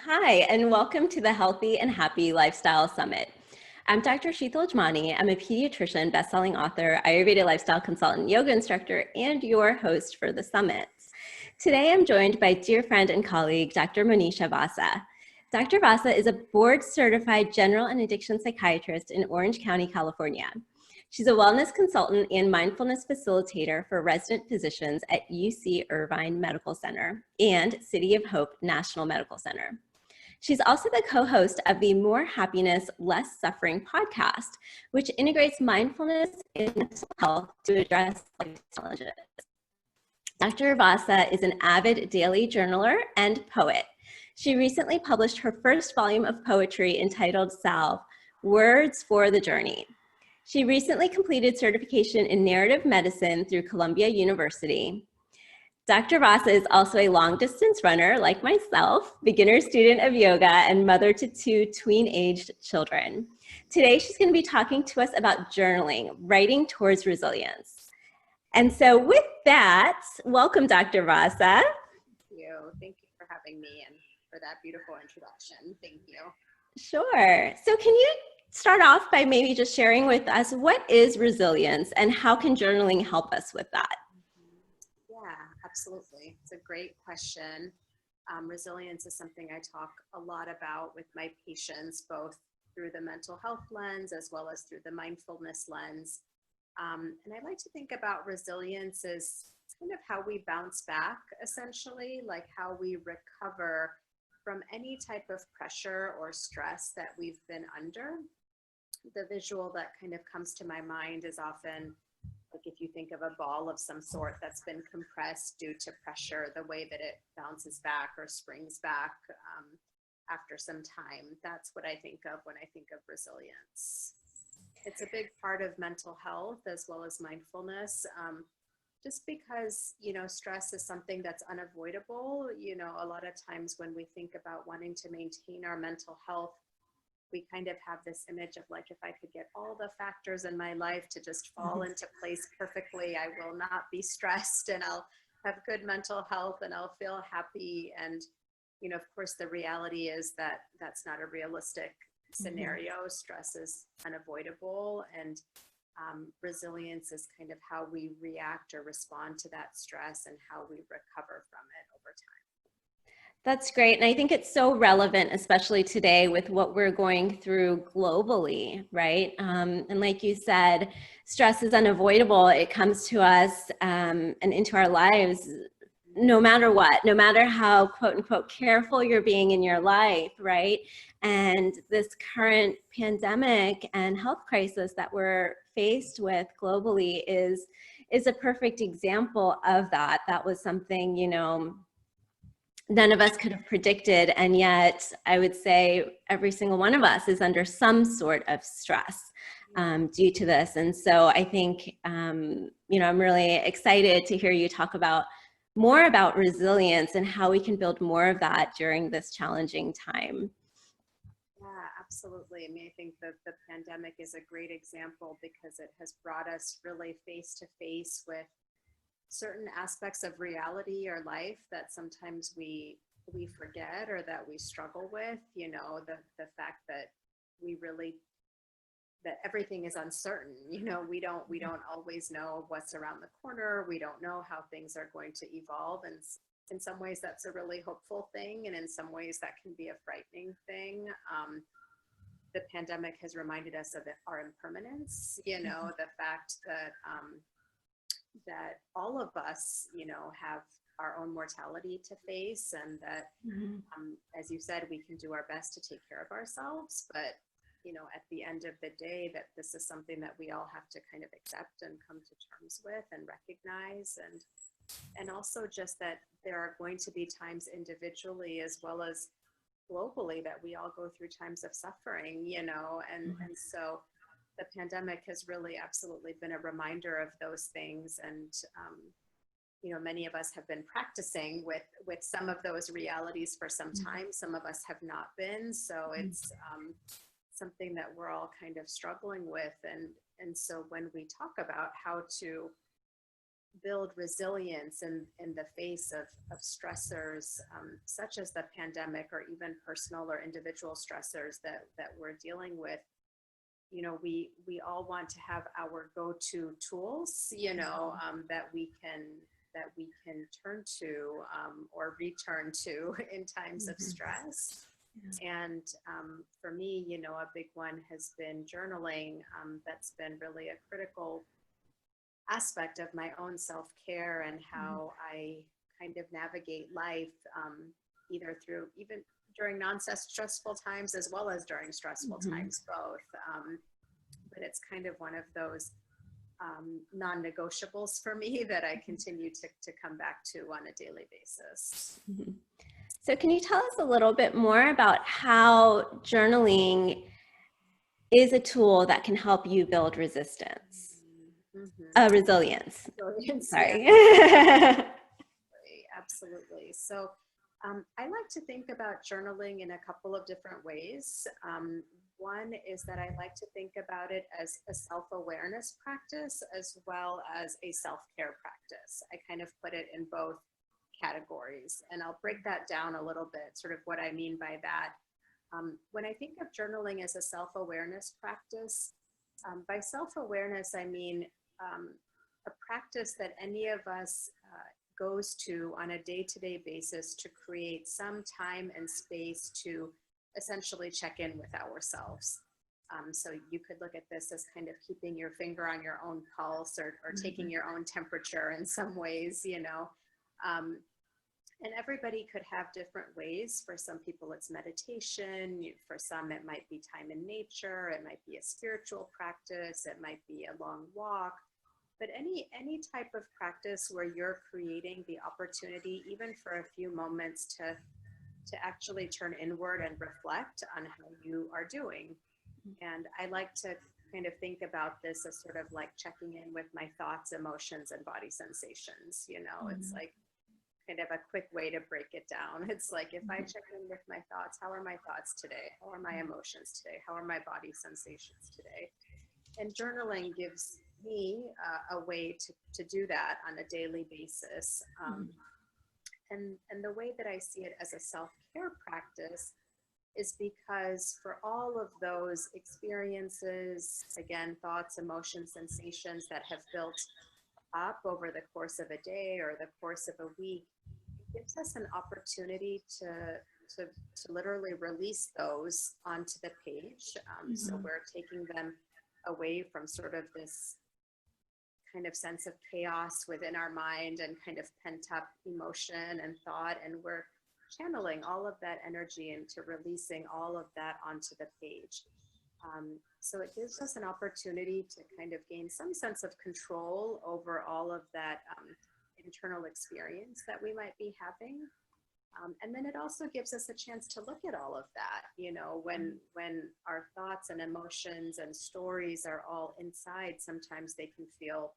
Hi, and welcome to the Healthy and Happy Lifestyle Summit. I'm Dr. Sheetal Ajmani. I'm a pediatrician, best-selling author, Ayurveda lifestyle consultant, yoga instructor, and your host for the summit. Today, I'm joined by dear friend and colleague, Dr. Monisha Vasa. Dr. Vasa is a board-certified general and addiction psychiatrist in Orange County, California. She's a wellness consultant and mindfulness facilitator for resident physicians at UC Irvine Medical Center and City of Hope National Medical Center. She's also the co-host of the More Happiness, Less Suffering podcast, which integrates mindfulness and mental health to address life challenges. Dr. Vasa is an avid daily journaler and poet. She recently published her first volume of poetry entitled Salve, Words for the Journey. She recently completed certification in narrative medicine through Columbia University. Dr. Vasa is also a long-distance runner like myself, beginner student of yoga, and mother to two tween-aged children. Today, she's going to be talking to us about journaling, writing towards resilience. And so with that, welcome, Dr. Vasa. Thank you. Thank you for having me and for that beautiful introduction. Thank you. Sure. So can you start off by maybe just sharing with us what is resilience and how can journaling help us with that? Yeah, absolutely. It's a great question. Resilience is something I talk a lot about with my patients, both through the mental health lens as well as through the mindfulness lens. And I like to think about resilience as kind of how we bounce back, essentially, like how we recover from any type of pressure or stress that we've been under. The visual that kind of comes to my mind is often like if you think of a ball of some sort that's been compressed due to pressure, the way that it bounces back or springs back after some time. That's what I think of when I think of resilience. It's a big part of mental health as well as mindfulness. Just because, stress is something that's unavoidable. A lot of times when we think about wanting to maintain our mental health, we kind of have this image of like, if I could get all the factors in my life to just fall into place perfectly, I will not be stressed and I'll have good mental health and I'll feel happy. And, of course, the reality is that that's not a realistic scenario. Stress is unavoidable, and resilience is kind of how we react or respond to that stress and how we recover from it over time. That's great. And I think it's so relevant, especially today with what we're going through globally, right? And like you said, stress is unavoidable. It comes to us and into our lives no matter what, no matter how quote unquote careful you're being in your life, right? And this current pandemic and health crisis that we're faced with globally is a perfect example of that. That was something, none of us could have predicted, and yet I would say every single one of us is under some sort of stress due to this. And so I think, I'm really excited to hear you talk about more about resilience and how we can build more of that during this challenging time. Yeah, absolutely. I mean, I think that the pandemic is a great example because it has brought us really face to face with certain aspects of reality or life that sometimes we forget or that we struggle with. The fact that that everything is uncertain. We don't always know what's around the corner. We don't know how things are going to evolve, and in some ways that's a really hopeful thing, and in some ways that can be a frightening thing. The pandemic has reminded us of our impermanence. The fact that that all of us, have our own mortality to face, and that, as you said, we can do our best to take care of ourselves, but at the end of the day, that this is something that we all have to kind of accept and come to terms with and recognize, and also just that there are going to be times individually as well as globally that we all go through times of suffering, and so the pandemic has really absolutely been a reminder of those things. And, many of us have been practicing with some of those realities for some time. Some of us have not been. So it's something that we're all kind of struggling with. And so when we talk about how to build resilience in the face of stressors such as the pandemic, or even personal or individual stressors that we're dealing with. You know, we all want to have our go-to tools, you know, that we can turn to or return to in times of stress. And for me, you know, a big one has been journaling. That's been really a critical aspect of my own self-care and how I kind of navigate life, either through, even during non-stressful times as well as during stressful times, both. But it's kind of one of those non-negotiables for me that I continue to come back to on a daily basis. So can you tell us a little bit more about how journaling is a tool that can help you build resilience? Sorry. Yeah. Absolutely. So I like to think about journaling in a couple of different ways. One is that I like to think about it as a self-awareness practice as well as a self-care practice. I kind of put it in both categories, and I'll break that down a little bit, sort of what I mean by that. When I think of journaling as a self-awareness practice, by self-awareness, I mean a practice that any of us goes to on a day-to-day basis to create some time and space to essentially check in with ourselves. So you could look at this as kind of keeping your finger on your own pulse, or taking your own temperature in some ways, you know. And everybody could have different ways. For some people, it's meditation. For some, it might be time in nature. It might be a spiritual practice. It might be a long walk. But any type of practice where you're creating the opportunity, even for a few moments, to actually turn inward and reflect on how you are doing. And I like to kind of think about this as sort of like checking in with my thoughts, emotions, and body sensations. You know, it's like kind of a quick way to break it down. It's like, if I check in with my thoughts, how are my thoughts today? How are my emotions today? How are my body sensations today? And journaling gives me a way to do that on a daily basis. And the way that I see it as a self-care practice is because for all of those experiences, again, thoughts, emotions, sensations that have built up over the course of a day or the course of a week, it gives us an opportunity to literally release those onto the page. So we're taking them away from sort of this kind of sense of chaos within our mind and kind of pent up emotion and thought, and we're channeling all of that energy into releasing all of that onto the page. So it gives us an opportunity to kind of gain some sense of control over all of that internal experience that we might be having. And then it also gives us a chance to look at all of that, you know, when our thoughts and emotions and stories are all inside, sometimes they can feel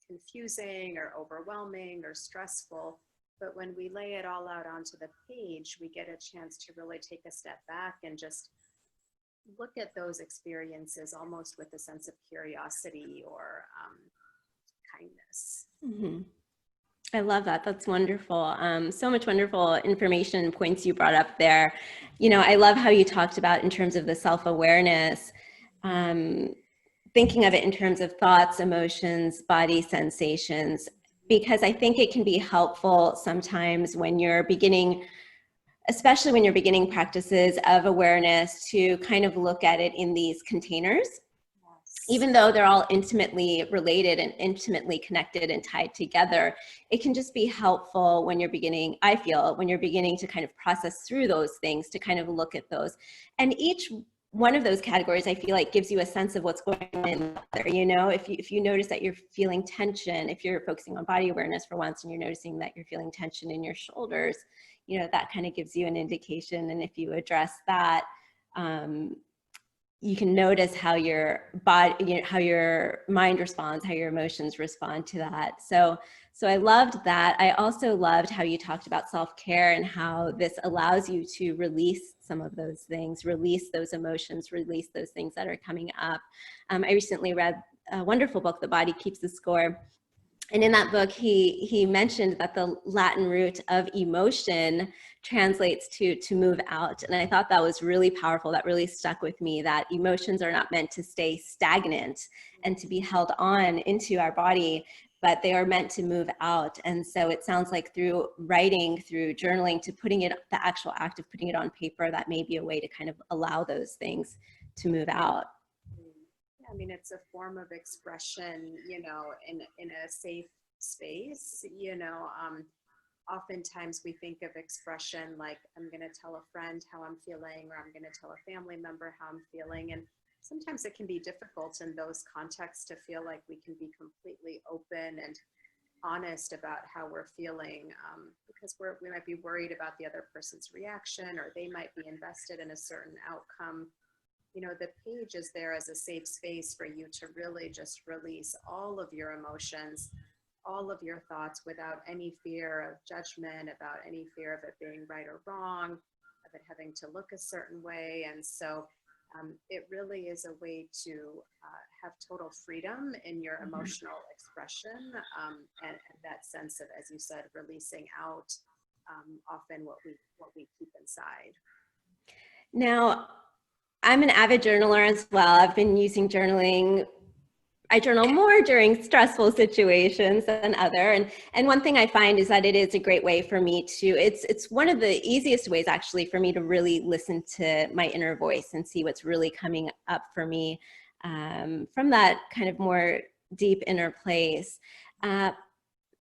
confusing or overwhelming or stressful. But when we lay it all out onto the page, we get a chance to really take a step back and just look at those experiences almost with a sense of curiosity or kindness. I love that. That's wonderful. So much wonderful information and points you brought up there. You know, I love how you talked about in terms of the self-awareness, thinking of it in terms of thoughts, emotions, body sensations, because I think it can be helpful sometimes when you're beginning, especially when you're beginning practices of awareness, to kind of look at it in these containers. Even though they're all intimately related and intimately connected and tied together, it can just be helpful when you're beginning, I feel, when you're beginning to kind of process through those things, to kind of look at those. And each one of those categories, I feel like, gives you a sense of what's going on in there. You know, if you notice that you're feeling tension, if you're focusing on body awareness for once and you're noticing that you're feeling tension in your shoulders, you know, that kind of gives you an indication. And if you address that, you can notice how your body, you know, how your mind responds, how your emotions respond to that. So I loved that. I also loved how you talked about self-care and how this allows you to release some of those things, release those emotions, release those things that are coming up. I recently read a wonderful book, The Body Keeps the Score. And in that book, he mentioned that the Latin root of emotion translates to move out. And I thought that was really powerful. That really stuck with me, that emotions are not meant to stay stagnant and to be held on into our body, but they are meant to move out. And so it sounds like through writing, through journaling, to putting it, the actual act of putting it on paper, that may be a way to kind of allow those things to move out. Yeah, I mean, it's a form of expression, you know, in a safe space, you know. Oftentimes we think of expression like I'm going to tell a friend how I'm feeling, or I'm going to tell a family member how I'm feeling. And sometimes it can be difficult in those contexts to feel like we can be completely open and honest about how we're feeling, because we might be worried about the other person's reaction, or they might be invested in a certain outcome. You know, the page is there as a safe space for you to really just release all of your emotions, all of your thoughts, without any fear of judgment, about any fear of it being right or wrong, of it having to look a certain way. And so it really is a way to have total freedom in your emotional expression, and that sense of, as you said, releasing out often what we keep inside. Now, I'm an avid journaler as well. I've been using journaling. I journal more during stressful situations than other. And one thing I find is that it is a great way for me to, it's one of the easiest ways actually for me to really listen to my inner voice and see what's really coming up for me from that kind of more deep inner place.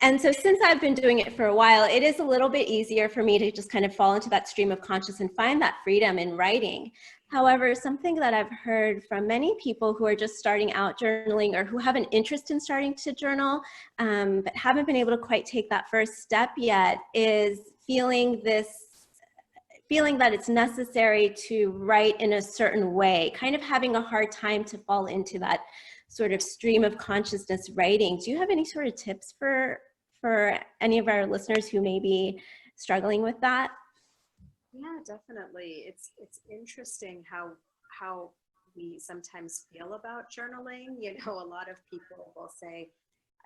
And so since I've been doing it for a while, it is a little bit easier for me to just kind of fall into that stream of conscious and find that freedom in writing. However, something that I've heard from many people who are just starting out journaling, or who have an interest in starting to journal, but haven't been able to quite take that first step yet, is feeling that it's necessary to write in a certain way, kind of having a hard time to fall into that sort of stream of consciousness writing. Do you have any sort of tips for any of our listeners who may be struggling with that? Yeah, definitely. It's interesting how we sometimes feel about journaling. You know, a lot of people will say,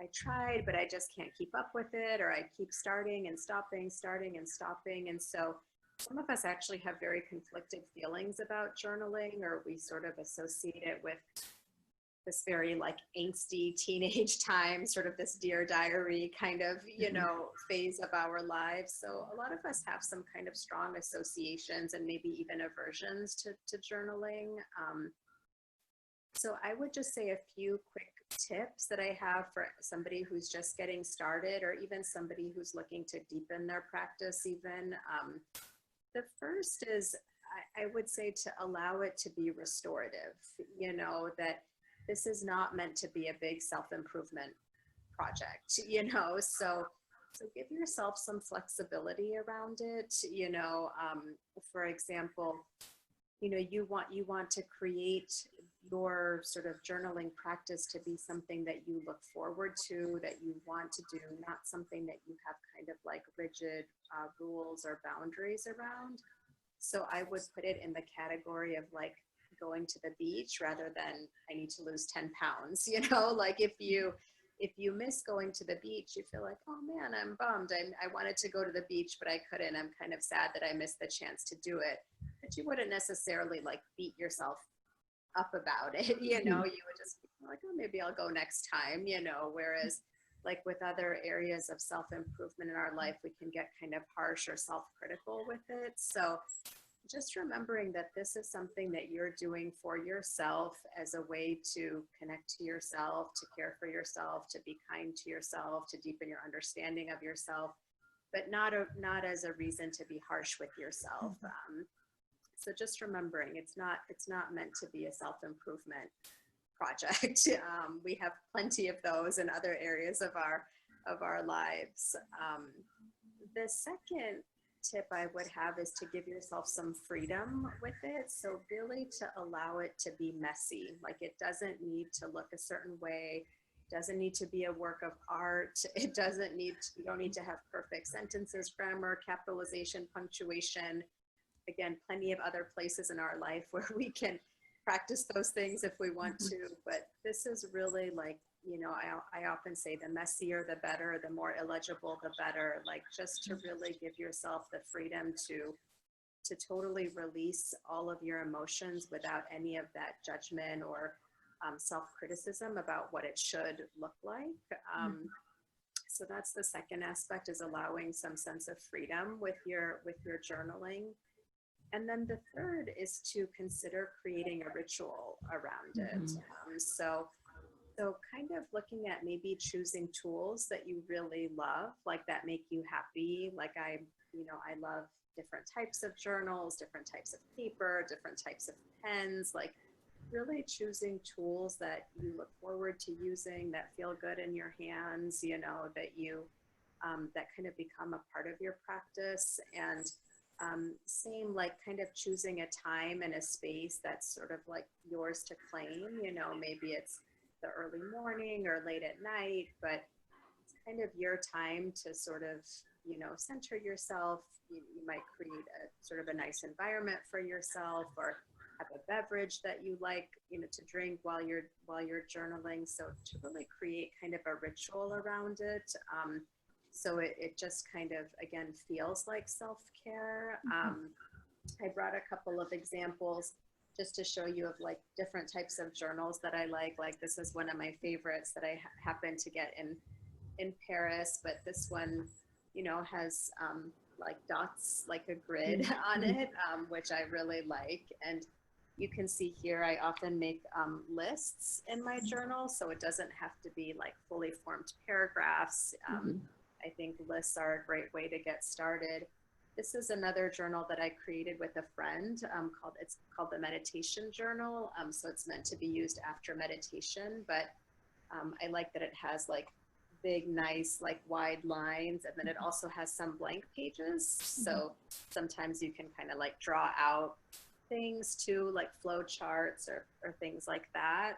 I tried, but I just can't keep up with it, or I keep starting and stopping, starting and stopping. And so some of us actually have very conflicted feelings about journaling, or we sort of associate it with this very like angsty teenage time, sort of this Dear Diary kind of, you know, phase of our lives. So a lot of us have some kind of strong associations and maybe even aversions to journaling. So I would just say a few quick tips that I have for somebody who's just getting started, or even somebody who's looking to deepen their practice even. The first is, I would say, to allow it to be restorative, you know, that this is not meant to be a big self-improvement project, you know, so give yourself some flexibility around it, you know. For example, you know, you want to create your sort of journaling practice to be something that you look forward to, that you want to do, not something that you have kind of like rigid rules or boundaries around. So I would put it in the category of like going to the beach rather than I need to lose 10 pounds, you know, like if you miss going to the beach, you feel like, oh man, I'm bummed. I wanted to go to the beach, but I couldn't. I'm kind of sad that I missed the chance to do it. But you wouldn't necessarily like beat yourself up about it, you know, you would just be like, oh, maybe I'll go next time, you know, whereas like with other areas of self-improvement in our life, we can get kind of harsh or self-critical with it. So just remembering that this is something that you're doing for yourself as a way to connect to yourself, to care for yourself, to be kind to yourself, to deepen your understanding of yourself, but not as a reason to be harsh with yourself. So just remembering it's not meant to be a self-improvement project. We have plenty of those in other areas of our lives. The second tip I would have is to give yourself some freedom with it. So really to allow it to be messy. Like it doesn't need to look a certain way, doesn't need to be a work of art. It doesn't need to, you don't need to have perfect sentences, grammar, capitalization, punctuation. Again, plenty of other places in our life where we can practice those things if we want to, but this is really like you know, I often say the messier, the better, the more illegible, the better, like just to really give yourself the freedom to totally release all of your emotions without any of that judgment or self-criticism about what it should look like. So that's the second aspect, is allowing some sense of freedom with your journaling. And then the third is to consider creating a ritual around it. So kind of looking at maybe choosing tools that you really love, like that make you happy. Like I love different types of journals, different types of paper, different types of pens, like really choosing tools that you look forward to using, that feel good in your hands, you know, that you, that kind of become a part of your practice. And same, like kind of choosing a time and a space that's sort of like yours to claim, you know, maybe it's the early morning or late at night, but it's kind of your time to sort of, you know, center yourself. You might create a sort of a nice environment for yourself, or have a beverage that you like, you know, to drink while you're journaling. So to really create kind of a ritual around it. So it just kind of, again, feels like self-care. I brought a couple of examples just to show you of like different types of journals that I like. Like this is one of my favorites that I happened to get in Paris, but this one, you know, has like dots, like a grid on it, which I really like. And you can see here, I often make lists in my journal, so it doesn't have to be like fully formed paragraphs. I think lists are a great way to get started. This is another journal that I created with a friend, it's called the meditation journal. So it's meant to be used after meditation, but I like that it has like big, nice, like wide lines, and then it also has some blank pages. So sometimes you can kind of like draw out things too, like flow charts or things like that.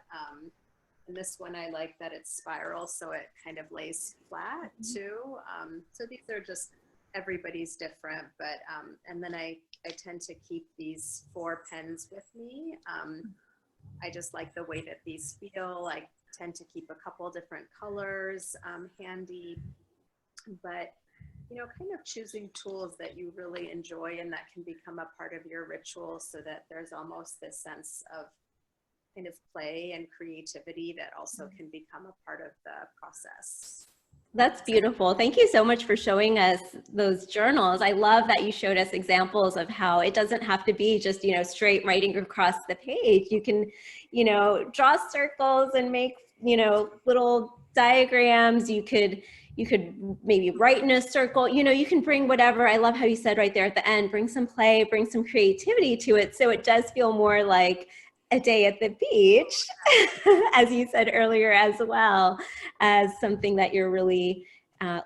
And this one, I like that it's spiral, so it kind of lays flat too. So these are just, everybody's different, but, and then I tend to keep these 4 pens with me. I just like the way that these feel. I tend to keep a couple different colors handy, but, you know, kind of choosing tools that you really enjoy and that can become a part of your ritual, so that there's almost this sense of kind of play and creativity that also can become a part of the process. That's beautiful. Thank you so much for showing us those journals. I love that you showed us examples of how it doesn't have to be just, you know, straight writing across the page. You can, you know, draw circles and make, you know, little diagrams. You could maybe write in a circle, you know, you can bring whatever. I love how you said right there at the end, bring some play, bring some creativity to it. So it does feel more like a day at the beach, as you said earlier, as well as something that you're really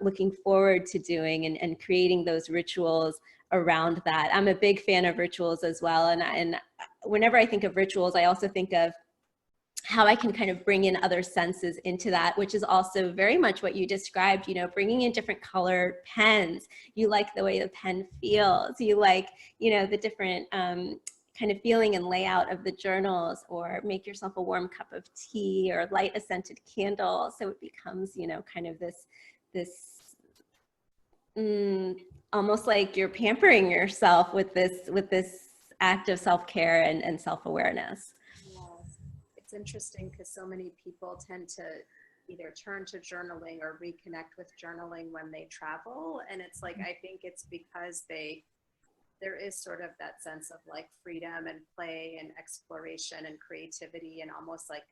looking forward to doing, and creating those rituals around that. I'm a big fan of rituals as well. And whenever I think of rituals, I also think of how I can kind of bring in other senses into that, which is also very much what you described, you know, bringing in different colored pens. You like the way the pen feels. You like, you know, the different kind of feeling and layout of the journals, or make yourself a warm cup of tea or light a scented candle. So it becomes, you know, kind of this almost like you're pampering yourself with this act of self-care and self-awareness. Yes. It's interesting because so many people tend to either turn to journaling or reconnect with journaling when they travel. And it's like, I think it's because there is sort of that sense of like freedom and play and exploration and creativity, and almost like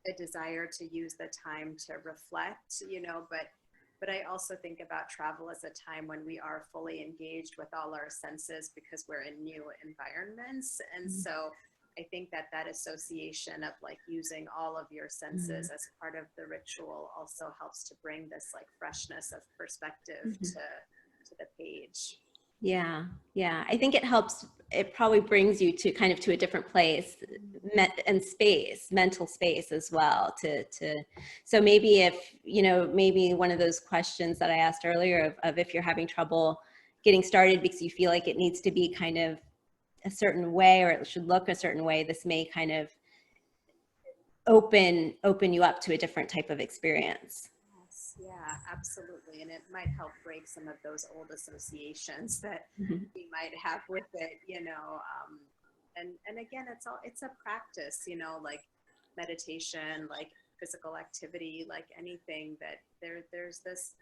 a desire to use the time to reflect, you know, but I also think about travel as a time when we are fully engaged with all our senses because we're in new environments. And so I think that association of like using all of your senses as part of the ritual also helps to bring this like freshness of perspective to the page. Yeah, yeah. I think it helps. It probably brings you to kind of to a different place and space, mental space as well. So maybe if, you know, maybe one of those questions that I asked earlier of if you're having trouble getting started because you feel like it needs to be kind of a certain way, or it should look a certain way, this may kind of open you up to a different type of experience. Yes, yeah, absolutely. And it might help break some of those old associations that Mhm. we might have with it, you know. And again, it's a practice, you know, like meditation, like physical activity, like anything that there's this,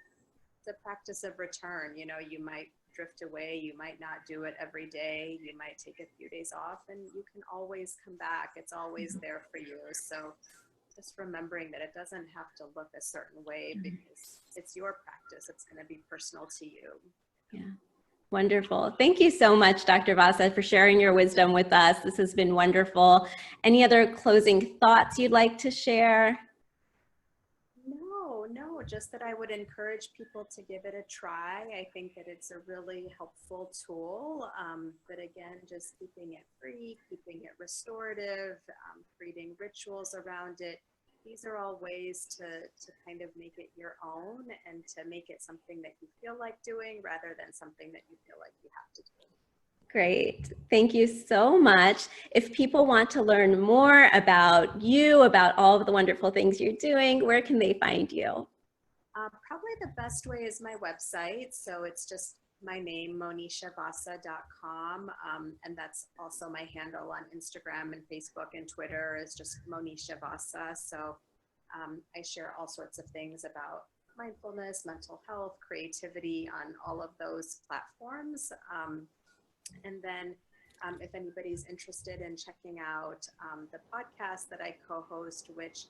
it's a practice of return. You know, you might drift away, you might not do it every day, you might take a few days off, and you can always come back. It's always there for you. So just remembering that it doesn't have to look a certain way because it's your practice. It's going to be personal to you. Yeah. Wonderful. Thank you so much, Dr. Vasa, for sharing your wisdom with us. This has been wonderful. Any other closing thoughts you'd like to share? No, just that I would encourage people to give it a try. I think that it's a really helpful tool. But again, just keeping it free, keeping it restorative, creating rituals around it. These are all ways to kind of make it your own and to make it something that you feel like doing rather than something that you feel like you have to do. Great. Thank you so much. If people want to learn more about you, about all of the wonderful things you're doing, where can they find you? Probably the best way is my website. So it's just my name, monishavasa.com. And that's also my handle on Instagram and Facebook and Twitter is just Monisha Vasa. So I share all sorts of things about mindfulness, mental health, creativity on all of those platforms. And then if anybody's interested in checking out the podcast that I co-host, which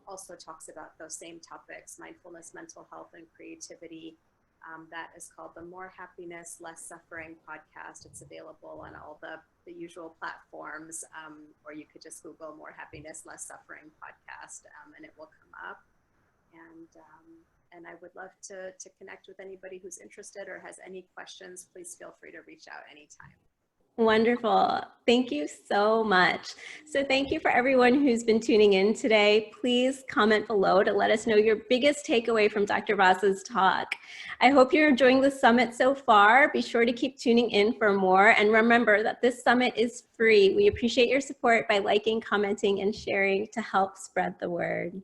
also talks about those same topics, mindfulness, mental health, and creativity. That is called the More Happiness, Less Suffering podcast. It's available on all the usual platforms, or you could just Google More Happiness, Less Suffering podcast, and it will come up. And I would love to connect with anybody who's interested or has any questions. Please feel free to reach out anytime. Wonderful. Thank you so much. So thank you for everyone who's been tuning in today. Please comment below to let us know your biggest takeaway from Dr. Vasa's talk. I hope you're enjoying the summit so far. Be sure to keep tuning in for more. And remember that this summit is free. We appreciate your support by liking, commenting, and sharing to help spread the word.